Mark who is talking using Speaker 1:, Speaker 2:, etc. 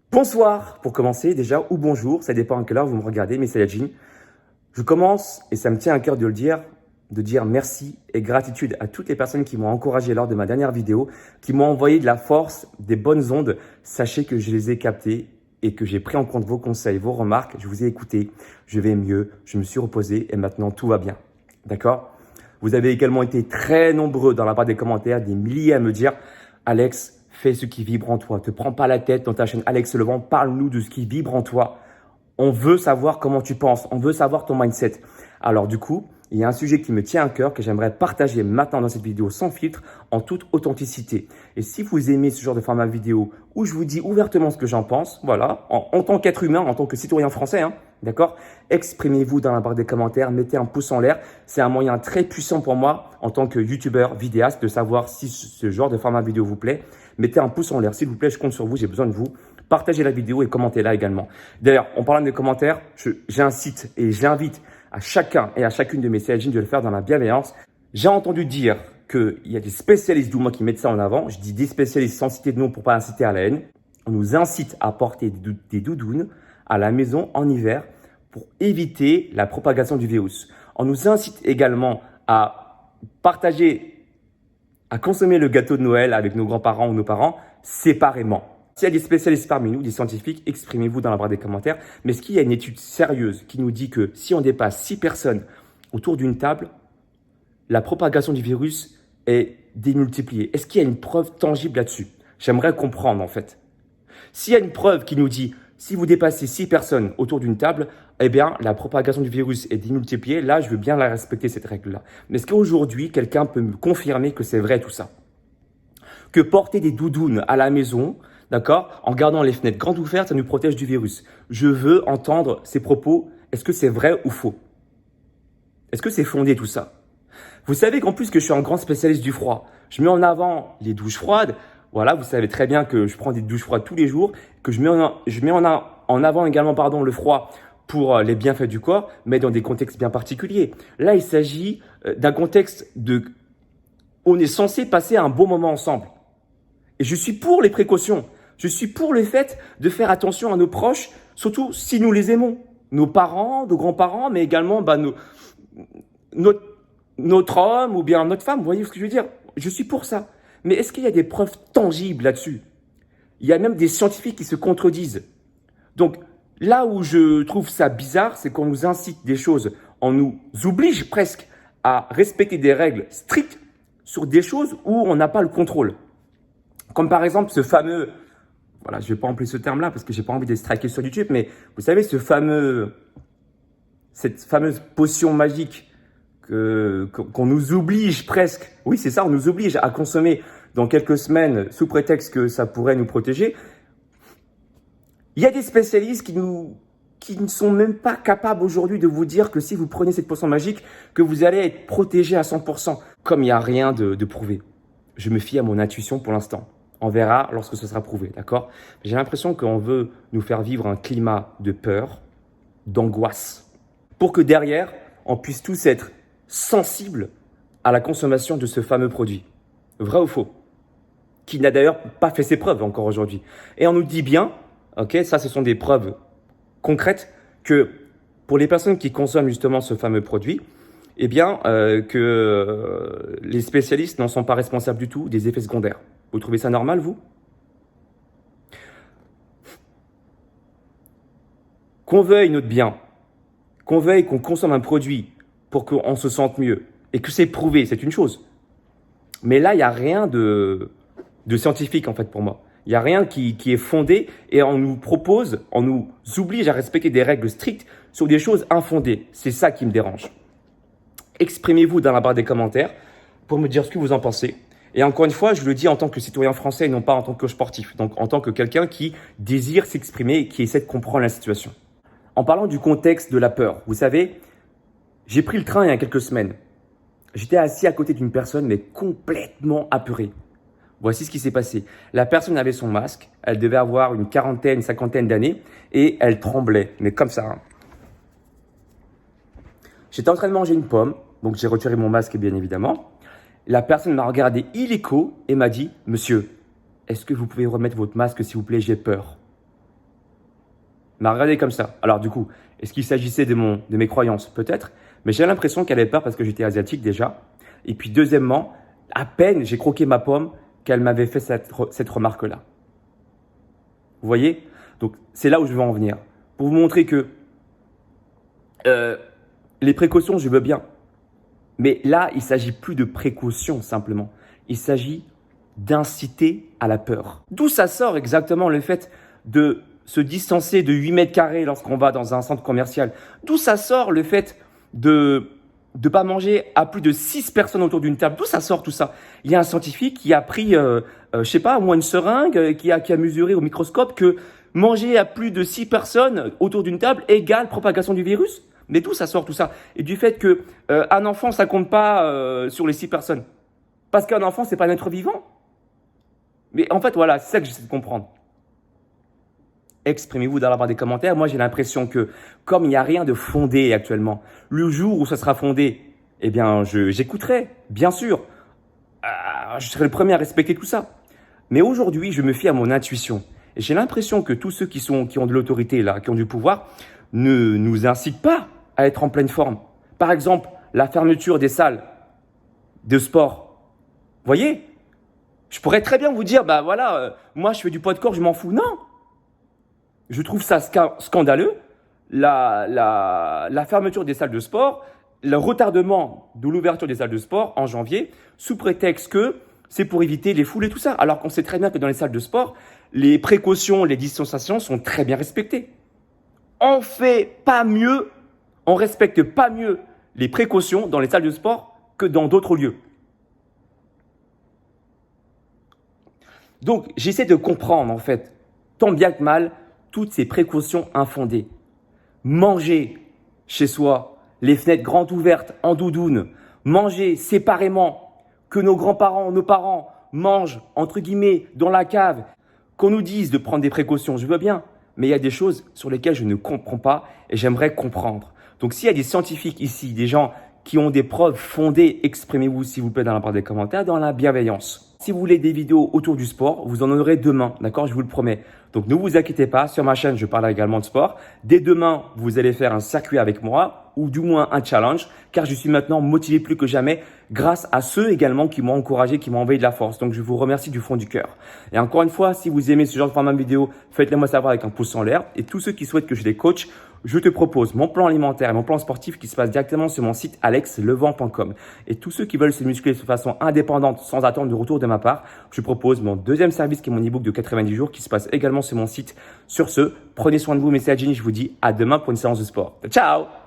Speaker 1: Bonsoir pour commencer déjà, ou bonjour, ça dépend à quelle heure vous me regardez, mais c'est Yajin. Je commence, et ça me tient à cœur de le dire, de dire merci et gratitude à toutes les personnes qui m'ont encouragé lors de ma dernière vidéo, qui m'ont envoyé de la force, des bonnes ondes. Sachez que je les ai captées et que j'ai pris en compte vos conseils, vos remarques. Je vous ai écouté, je vais mieux, je me suis reposé et maintenant tout va bien. D'accord? Vous avez également été très nombreux dans la barre des commentaires, des milliers à me dire « Alex, fais ce qui vibre en toi. Te prends pas la tête dans ta chaîne Alex Levent. Parle-nous de ce qui vibre en toi. On veut savoir comment tu penses. On veut savoir ton mindset. » Alors du coup, il y a un sujet qui me tient à cœur que j'aimerais partager maintenant dans cette vidéo sans filtre, en toute authenticité. Et si vous aimez ce genre de format vidéo où je vous dis ouvertement ce que j'en pense, voilà, en tant qu'être humain, en tant que citoyen français, d'accord, exprimez-vous dans la barre des commentaires, mettez un pouce en l'air. C'est un moyen très puissant pour moi en tant que youtubeur, vidéaste, de savoir si ce genre de format vidéo vous plaît. Mettez un pouce en l'air, s'il vous plaît, je compte sur vous, j'ai besoin de vous. Partagez la vidéo et commentez-la également. D'ailleurs, en parlant des commentaires, j'incite et j'invite à chacun et à chacune de mes CLG de le faire dans la bienveillance. J'ai entendu dire qu'il y a des spécialistes du moins qui mettent ça en avant. Je dis des spécialistes sans citer de nom pour pas inciter à la haine. On nous incite à porter des doudounes à la maison en hiver pour éviter la propagation du virus. On nous incite également à partager, à consommer le gâteau de Noël avec nos grands-parents ou nos parents séparément. S'il y a des spécialistes parmi nous, des scientifiques, exprimez-vous dans la barre des commentaires. Mais est-ce qu'il y a une étude sérieuse qui nous dit que si on dépasse 6 personnes autour d'une table, la propagation du virus est démultipliée? Est-ce qu'il y a une preuve tangible là-dessus? J'aimerais comprendre en fait. S'il y a une preuve qui nous dit si vous dépassez 6 personnes autour d'une table, eh bien la propagation du virus est démultipliée, là je veux bien la respecter cette règle-là. Mais est-ce qu'aujourd'hui quelqu'un peut me confirmer que c'est vrai tout ça? Que porter des doudounes à la maison, d'accord, en gardant les fenêtres grandes ouvertes, ça nous protège du virus. Je veux entendre ces propos. Est-ce que c'est vrai ou faux? Est-ce que c'est fondé tout ça? Vous savez qu'en plus que je suis un grand spécialiste du froid. Je mets en avant les douches froides. Voilà, vous savez très bien que je prends des douches froides tous les jours, que je mets en avant également le froid pour les bienfaits du corps, mais dans des contextes bien particuliers. Là, il s'agit d'un contexte on est censé passer un bon moment ensemble. Et je suis pour les précautions. Je suis pour le fait de faire attention à nos proches, surtout si nous les aimons. Nos parents, nos grands-parents, mais également notre homme ou bien notre femme. Vous voyez ce que je veux dire? Je suis pour ça. Mais est-ce qu'il y a des preuves tangibles là-dessus? Il y a même des scientifiques qui se contredisent. Donc, là où je trouve ça bizarre, c'est qu'on nous incite des choses, on nous oblige presque à respecter des règles strictes sur des choses où on n'a pas le contrôle. Comme par exemple ce fameux, voilà, je ne vais pas employer ce terme-là parce que j'ai pas envie de striker sur YouTube, mais vous savez cette fameuse potion magique qu'on nous oblige presque, oui c'est ça, on nous oblige à consommer dans quelques semaines sous prétexte que ça pourrait nous protéger. Il y a des spécialistes qui ne sont même pas capables aujourd'hui de vous dire que si vous prenez cette potion magique, que vous allez être protégé à 100%. Comme il n'y a rien de prouvé. Je me fie à mon intuition pour l'instant. On verra lorsque ce sera prouvé, d'accord? J'ai l'impression qu'on veut nous faire vivre un climat de peur, d'angoisse, pour que derrière, on puisse tous être sensibles à la consommation de ce fameux produit. Vrai ou faux? Qui n'a d'ailleurs pas fait ses preuves encore aujourd'hui. Et on nous dit bien, ok, ça ce sont des preuves concrètes, que pour les personnes qui consomment justement ce fameux produit, eh bien, que les spécialistes n'en sont pas responsables du tout des effets secondaires. Vous trouvez ça normal, vous? Qu'on veuille notre bien, qu'on veuille qu'on consomme un produit pour qu'on se sente mieux, et que c'est prouvé, c'est une chose. Mais là, il n'y a rien de scientifique, en fait, pour moi. Il n'y a rien qui est fondé et on nous propose, on nous oblige à respecter des règles strictes sur des choses infondées. C'est ça qui me dérange. Exprimez-vous dans la barre des commentaires pour me dire ce que vous en pensez. Et encore une fois, je le dis en tant que citoyen français et non pas en tant que sportif. Donc en tant que quelqu'un qui désire s'exprimer et qui essaie de comprendre la situation. En parlant du contexte de la peur, vous savez, j'ai pris le train il y a quelques semaines. J'étais assis à côté d'une personne mais complètement apeurée. Voici ce qui s'est passé. La personne avait son masque, elle devait avoir une quarantaine, cinquantaine d'années et elle tremblait, mais comme ça. J'étais en train de manger une pomme, donc j'ai retiré mon masque bien évidemment. La personne m'a regardé illico et m'a dit « Monsieur, est-ce que vous pouvez remettre votre masque s'il vous plaît, j'ai peur ». m'a regardé comme ça. Alors du coup, est-ce qu'il s'agissait de mes croyances? Peut-être, mais j'ai l'impression qu'elle avait peur parce que j'étais asiatique déjà. Et puis deuxièmement, à peine j'ai croqué ma pomme qu'elle m'avait fait cette remarque-là. Vous voyez? Donc c'est là où je veux en venir. Pour vous montrer que les précautions, je veux bien. Mais là, il ne s'agit plus de précaution simplement. Il s'agit d'inciter à la peur. D'où ça sort exactement le fait de se distancer de 8 mètres carrés lorsqu'on va dans un centre commercial? D'où ça sort le fait de ne pas manger à plus de 6 personnes autour d'une table? D'où ça sort tout ça? Il y a un scientifique qui a pris, je sais pas, au moins une seringue, qui a mesuré au microscope que manger à plus de 6 personnes autour d'une table égale propagation du virus. Mais d'où ça sort tout ça? Et du fait que un enfant, ça compte pas sur les 6 personnes. Parce qu'un enfant, c'est pas un être vivant. Mais en fait, voilà, c'est ça que j'essaie de comprendre. Exprimez-vous dans la barre des commentaires. Moi, j'ai l'impression que comme il n'y a rien de fondé actuellement, le jour où ça sera fondé, eh bien, j'écouterai, bien sûr. Je serai le premier à respecter tout ça. Mais aujourd'hui, je me fie à mon intuition. Et j'ai l'impression que tous ceux qui ont de l'autorité, là, qui ont du pouvoir, ne nous incitent pas à être en pleine forme. Par exemple, la fermeture des salles de sport. Vous voyez? Je pourrais très bien vous dire, bah voilà, moi je fais du poids de corps, je m'en fous. Non! Je trouve ça scandaleux, la fermeture des salles de sport, le retardement de l'ouverture des salles de sport en janvier, sous prétexte que c'est pour éviter les foules et tout ça. Alors qu'on sait très bien que dans les salles de sport, les précautions, les distanciations sont très bien respectées. On fait pas mieux, on respecte pas mieux les précautions dans les salles de sport que dans d'autres lieux. Donc, j'essaie de comprendre en fait, tant bien que mal, toutes ces précautions infondées. Manger chez soi, les fenêtres grandes ouvertes, en doudoune, manger séparément, que nos grands-parents, nos parents mangent, entre guillemets, dans la cave, qu'on nous dise de prendre des précautions, je veux bien, mais il y a des choses sur lesquelles je ne comprends pas et j'aimerais comprendre. Donc, s'il y a des scientifiques ici, des gens qui ont des preuves fondées, exprimez-vous s'il vous plaît dans la barre des commentaires, dans la bienveillance. Si vous voulez des vidéos autour du sport, vous en aurez demain, d'accord? Je vous le promets. Donc ne vous inquiétez pas, sur ma chaîne, je parle également de sport. Dès demain, vous allez faire un circuit avec moi ou du moins un challenge, car je suis maintenant motivé plus que jamais grâce à ceux également qui m'ont encouragé, qui m'ont envoyé de la force. Donc je vous remercie du fond du cœur. Et encore une fois, si vous aimez ce genre de format vidéo, faites-le moi savoir avec un pouce en l'air. Et tous ceux qui souhaitent que je les coach, je te propose mon plan alimentaire et mon plan sportif qui se passe directement sur mon site alexlevent.com. Et tous ceux qui veulent se muscler de façon indépendante sans attendre de retour de ma part, je propose mon deuxième service qui est mon ebook de 90 jours qui se passe également sur mon site. Sur ce, prenez soin de vous, mes Jenny, je vous dis à demain pour une séance de sport. Ciao!